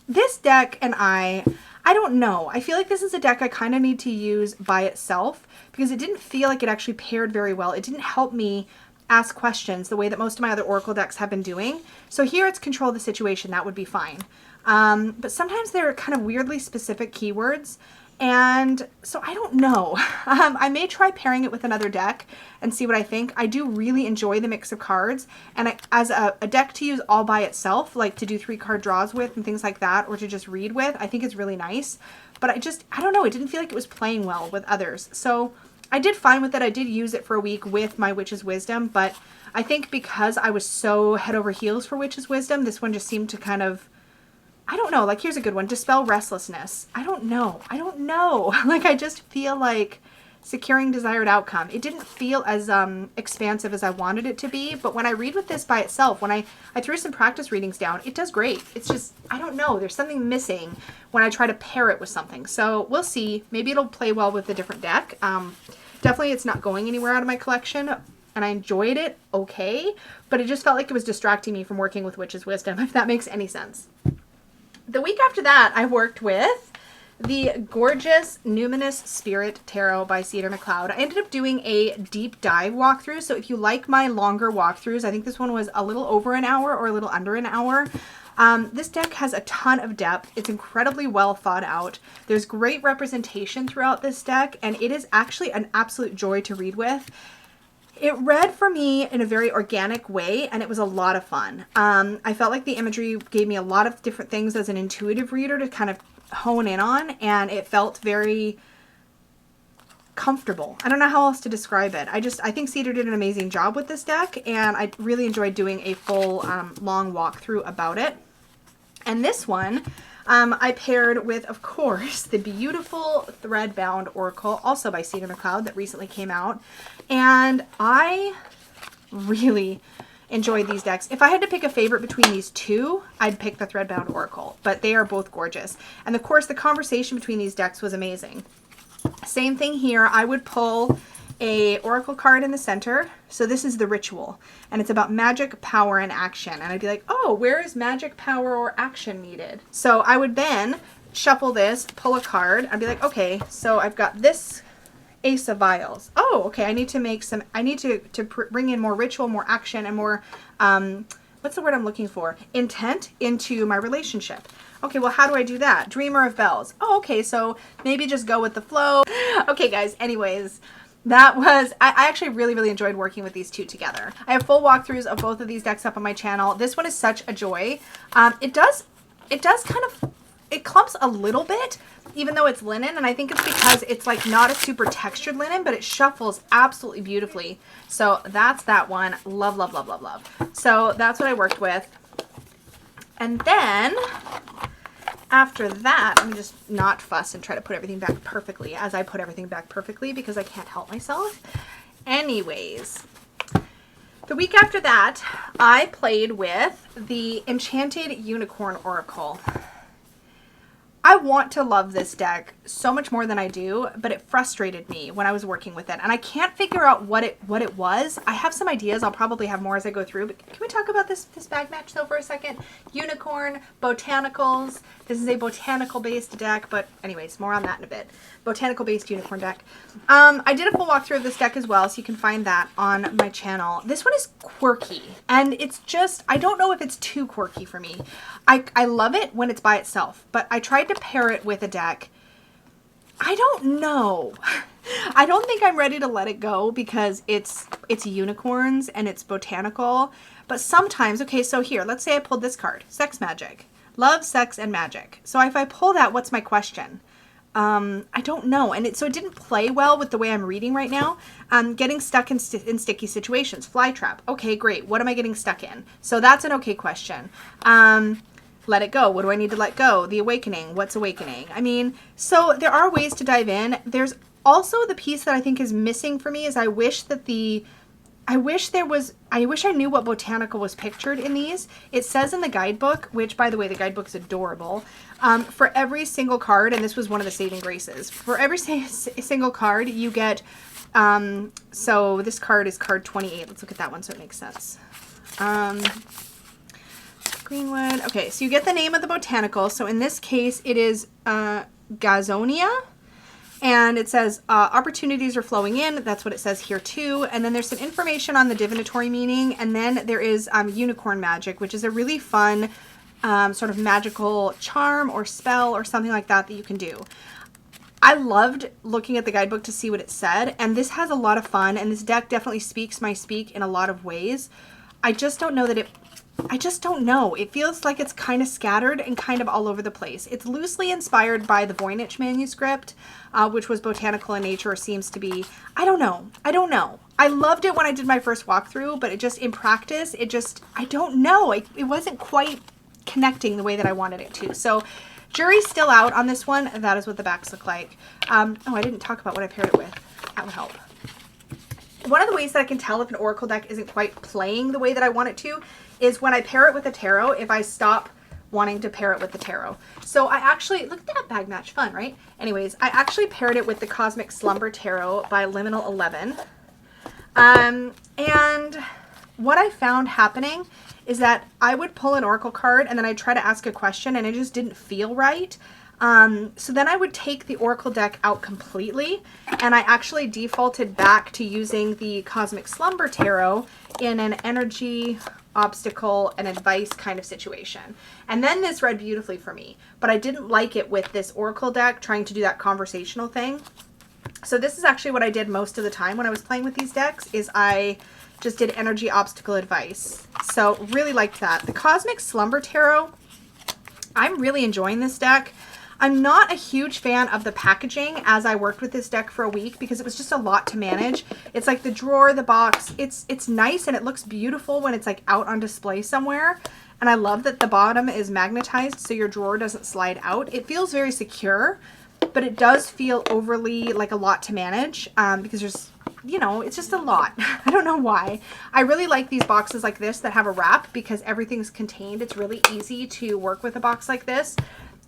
This deck and I don't know. I feel like this is a deck I kind of need to use by itself because it didn't feel like it actually paired very well. It didn't help me ask questions the way that most of my other Oracle decks have been doing. So here it's control the situation. That would be fine. But sometimes there are kind of weirdly specific keywords And so I don't know. I may try pairing it with another deck and see what I think. I do really enjoy the mix of cards, and as a deck to use all by itself, like to do 3-card draws with and things like that, or to just read with, I think it's really nice. But I don't know, it didn't feel like it was playing well with others. So I did fine with it. I did use it for a week with my Witch's Wisdom, but I think because I was so head over heels for Witch's Wisdom, this one just seemed to kind of, I don't know, like here's a good one, Dispel Restlessness. I don't know. Like I just feel like Securing Desired Outcome. It didn't feel as expansive as I wanted it to be, but when I read with this by itself, when I threw some practice readings down, it does great. It's just, I don't know, there's something missing when I try to pair it with something. So we'll see. Maybe it'll play well with a different deck. Definitely it's not going anywhere out of my collection, and I enjoyed it okay, but it just felt like it was distracting me from working with Witch's Wisdom, if that makes any sense. The week after that, I worked with the gorgeous Numinous Spirit Tarot by Cedar McLeod. I ended up doing a deep dive walkthrough, so if you like my longer walkthroughs, I think this one was a little over an hour or a little under an hour. This deck has a ton of depth. It's incredibly well thought out. There's great representation throughout this deck, and it is actually an absolute joy to read with. It read for me in a very organic way, and it was a lot of fun. I felt like the imagery gave me a lot of different things as an intuitive reader to kind of hone in on, and it felt very comfortable. I don't know how else to describe it. I think Cedar did an amazing job with this deck, and I really enjoyed doing a full long walkthrough about it. And this one I paired with, of course, the beautiful Threadbound Oracle, also by Cedar McLeod, that recently came out. And I really enjoyed these decks. If I had to pick a favorite between these two, I'd pick the Threadbound Oracle, but they are both gorgeous. And of course, the conversation between these decks was amazing. Same thing here. I would pull a oracle card in the center. So this is the Ritual, and it's about magic, power, and action. And I'd be like, oh, where is magic, power, or action needed? So I would then shuffle this, pull a card. I'd be like, okay, so I've got this Ace of Vials. Oh, okay, I need to bring in more ritual, more action, and more, what's the word I'm looking for? Intent into my relationship. Okay, well, how do I do that? Dreamer of Bells. Oh, okay, so maybe just go with the flow. Okay, guys, anyways, that was, I actually really enjoyed working with these two together. I have full walkthroughs of both of these decks up on my channel. This one is such a joy. It does kind of, it clumps a little bit, even though it's linen, and I think it's because it's like not a super textured linen, but it shuffles absolutely beautifully. So that's that one. Love. So that's what I worked with. And then after that, let me just not fuss and try to put everything back perfectly as I put everything back perfectly because I can't help myself. Anyways, the week after that, I played with the Enchanted Unicorn Oracle. I want to love this deck so much more than I do, but it frustrated me when I was working with it, and I can't figure out what it was. I have some ideas. I'll probably have more as I go through, but can we talk about this bag match though for a second? Unicorn, Botanicals. This is a botanical-based deck, but anyways, more on that in a bit. Botanical-based unicorn deck. I did a full walkthrough of this deck as well, so you can find that on my channel. This one is quirky, and it's just, I don't know if it's too quirky for me. I love it when it's by itself, but I tried to pair it with a deck. I don't know. I don't think I'm ready to let it go because it's unicorns and it's botanical, but sometimes, okay, so here, let's say I pulled this card, Sex Magic. Love, sex, and magic. So if I pull that, what's my question? I don't know. And so it didn't play well with the way I'm reading right now. Getting stuck in sticky situations. Fly trap. Okay, great. What am I getting stuck in? So that's an okay question. Let it go. What do I need to let go? The awakening. What's awakening? I mean, so there are ways to dive in. There's also the piece that I think is missing for me is I wish I knew what botanical was pictured in these. It says in the guidebook, which by the way, the guidebook's adorable, for every single card, and this was one of the saving graces, for every single card you get, so this card is card 28. Let's look at that one so it makes sense. Greenwood. Okay, so you get the name of the botanical. So in this case, it is Gazonia. And it says opportunities are flowing in. That's what it says here too. And then there's some information on the divinatory meaning. And then there is unicorn magic, which is a really fun sort of magical charm or spell or something like that that you can do. I loved looking at the guidebook to see what it said, and this has a lot of fun, and this deck definitely speaks my speak in a lot of ways. I just don't know that I just don't know. It feels like it's kind of scattered and kind of all over the place. It's loosely inspired by the Voynich manuscript, which was botanical in nature, or seems to be. I don't know. I loved it when I did my first walkthrough, but it just, in practice, I don't know. It wasn't quite connecting the way that I wanted it to. So jury's still out on this one. That is what the backs look like. Oh, I didn't talk about what I paired it with. That would help. One of the ways that I can tell if an oracle deck isn't quite playing the way that I want it to is when I pair it with a tarot, if I stop wanting to pair it with the tarot. So I actually, look at that bag match, fun, right? Anyways, I actually paired it with the Cosmic Slumber Tarot by Liminal 11. And what I found happening is that I would pull an oracle card and then I'd try to ask a question and it just didn't feel right. So then I would take the oracle deck out completely, and I actually defaulted back to using the Cosmic Slumber Tarot in an energy, obstacle, and advice kind of situation. And then this read beautifully for me, but I didn't like it with this oracle deck trying to do that conversational thing. So this is actually what I did most of the time when I was playing with these decks, is I just did energy, obstacle, advice. So really liked that. The Cosmic Slumber Tarot, I'm really enjoying this deck. I'm not a huge fan of the packaging as I worked with this deck for a week because it was just a lot to manage. It's like the drawer, the box, it's nice and it looks beautiful when it's like out on display somewhere. And I love that the bottom is magnetized so your drawer doesn't slide out. It feels very secure, but it does feel overly like a lot to manage because there's, you know, it's just a lot. I don't know why. I really like these boxes like this that have a wrap because everything's contained. It's really easy to work with a box like this.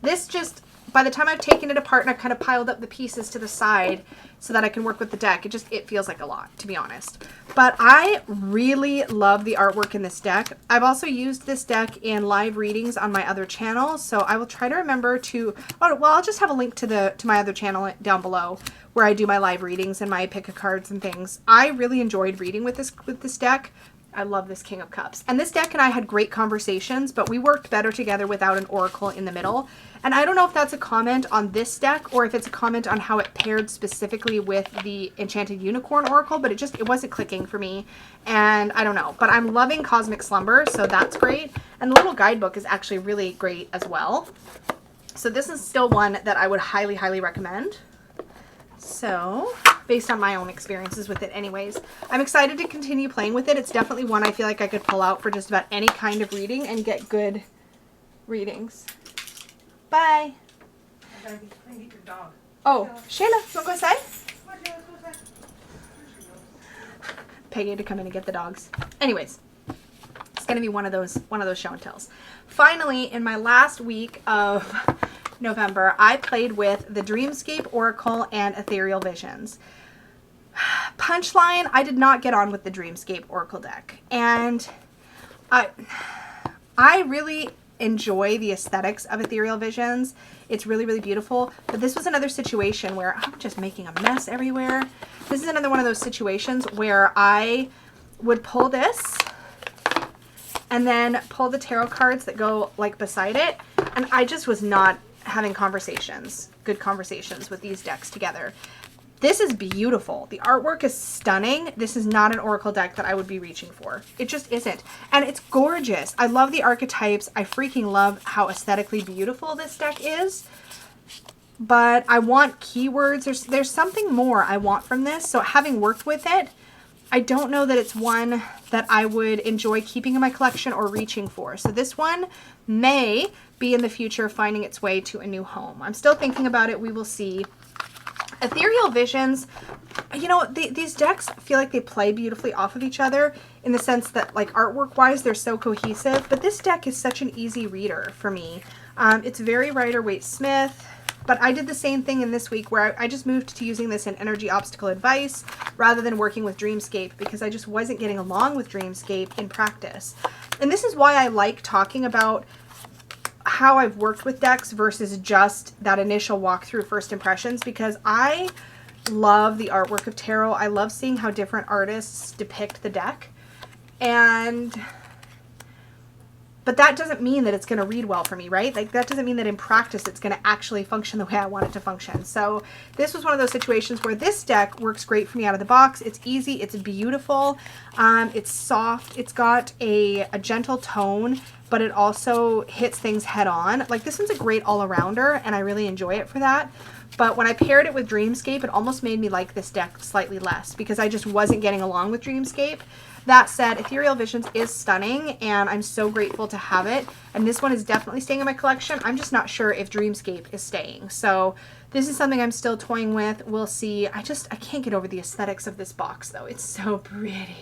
This just, by the time I've taken it apart and I've kind of piled up the pieces to the side so that I can work with the deck, it feels like a lot, to be honest. But I really love the artwork in this deck. I've also used this deck in live readings on my other channel, so I will try to remember to, well, I'll just have a link to my other channel down below where I do my live readings and my pick of cards and things. I really enjoyed reading with this deck. I love this King of Cups. And this deck and I had great conversations, but we worked better together without an oracle in the middle. And I don't know if that's a comment on this deck or if it's a comment on how it paired specifically with the Enchanted Unicorn Oracle, but it wasn't clicking for me. And I don't know, but I'm loving Cosmic Slumber, so that's great. And the little guidebook is actually really great as well. So this is still one that I would highly, highly recommend. So, based on my own experiences with it anyways, I'm excited to continue playing with it. It's definitely one I feel like I could pull out for just about any kind of reading and get good readings. Bye. I gotta get your dog. Oh, Shayla, you want to go outside? Peggy had to come in and get the dogs. Anyways, it's going to be one of those show and tells. Finally, in my last week of November, I played with the Dreamscape Oracle and Ethereal Visions. Punchline, I did not get on with the Dreamscape Oracle deck. And I really enjoy the aesthetics of Ethereal Visions. It's really, really beautiful. But this was another situation where I'm just making a mess everywhere. This is another one of those situations where I would pull this and then pull the tarot cards that go like beside it. And I just was not having good conversations with these decks together. This is beautiful. The artwork is stunning. This is not an oracle deck that I would be reaching for. It just isn't. And it's gorgeous. I love the archetypes. I freaking love how aesthetically beautiful this deck is. But I want keywords. There's something more I want from this. So having worked with it, I don't know that it's one that I would enjoy keeping in my collection or reaching for. So this one may be in the future finding its way to a new home. I'm still thinking about it. We will see. Ethereal Visions, you know, these decks feel like they play beautifully off of each other in the sense that, like, artwork-wise, they're so cohesive. But this deck is such an easy reader for me. It's very Rider-Waite-Smith. But I did the same thing in this week where I just moved to using this in Energy Obstacle Advice rather than working with Dreamscape because I just wasn't getting along with Dreamscape in practice. And this is why I like talking about how I've worked with decks versus just that initial walkthrough first impressions, because I love the artwork of tarot. I love seeing how different artists depict the deck. And But that doesn't mean that it's going to read well for me, right? Like, that doesn't mean that in practice it's going to actually function the way I want it to function. So this was one of those situations where this deck works great for me out of the box. It's easy. It's beautiful. It's soft. It's got a gentle tone, but it also hits things head on. Like, this one's a great all-arounder, and I really enjoy it for that. But when I paired it with Dreamscape, it almost made me like this deck slightly less because I just wasn't getting along with Dreamscape. That said, Ethereal Visions is stunning, and I'm so grateful to have it. And this one is definitely staying in my collection. I'm just not sure if Dreamscape is staying. So this is something I'm still toying with. We'll see. I can't get over the aesthetics of this box, though. It's so pretty.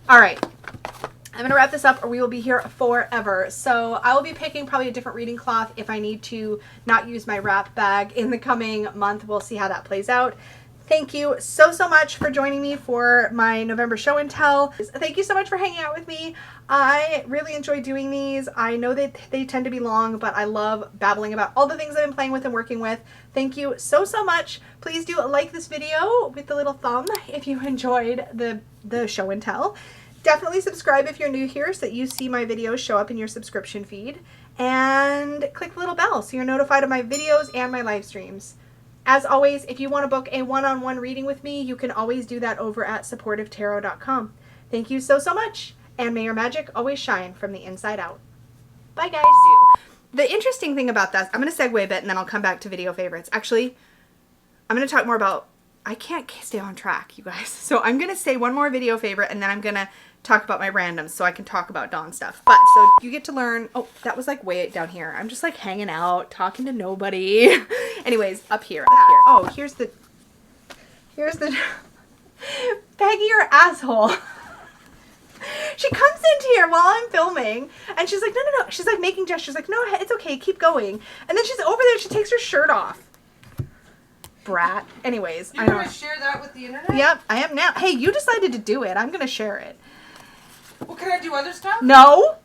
All right. I'm going to wrap this up or we will be here forever. So I will be picking probably a different reading cloth if I need to not use my wrap bag in the coming month. We'll see how that plays out. Thank you so much for joining me for my November show and tell. Thank you so much for hanging out with me. I really enjoy doing these. I know that they tend to be long, but I love babbling about all the things I've been playing with and working with. Thank you so much. Please do like this video with the little thumb if you enjoyed the show and tell. Definitely subscribe if you're new here so that you see my videos show up in your subscription feed. And click the little bell so you're notified of my videos and my live streams. As always, if you want to book a one-on-one reading with me, you can always do that over at supportivetarot.com. Thank you so much, and may your magic always shine from the inside out. Bye, guys. The interesting thing about that, I'm going to segue a bit, and then I'll come back to video favorites. Actually, I'm going to talk more about, I can't stay on track, you guys. So I'm going to say one more video favorite, and then I'm going to talk about my randoms so I can talk about Dawn stuff. But so you get to learn, oh, that was like way down here. I'm just like hanging out, talking to nobody. Anyways, up here. Oh, here's the Peggy, your asshole. She comes into here while I'm filming and she's like, no. She's like making gestures like, no, it's okay, keep going. And then she's over there, she takes her shirt off. Brat. Anyways, You're going to share that with the internet? Yep, I am now. Hey, you decided to do it. I'm going to share it. Well, can I do other stuff? No.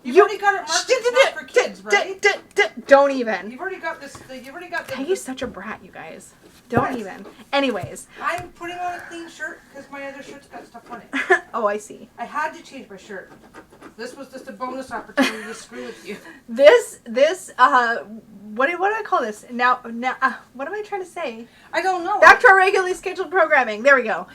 You've already got it marked it's not for kids, right? Don't even. You've already got this. Peggy's such a brat, you guys. Don't even. Anyways. I'm putting on a clean shirt because my other shirt's got stuff on it. Oh, I see. I had to change my shirt. This was just a bonus opportunity to screw with you. What do I call this? Now, what am I trying to say? I don't know. Back to our regularly scheduled programming. There we go.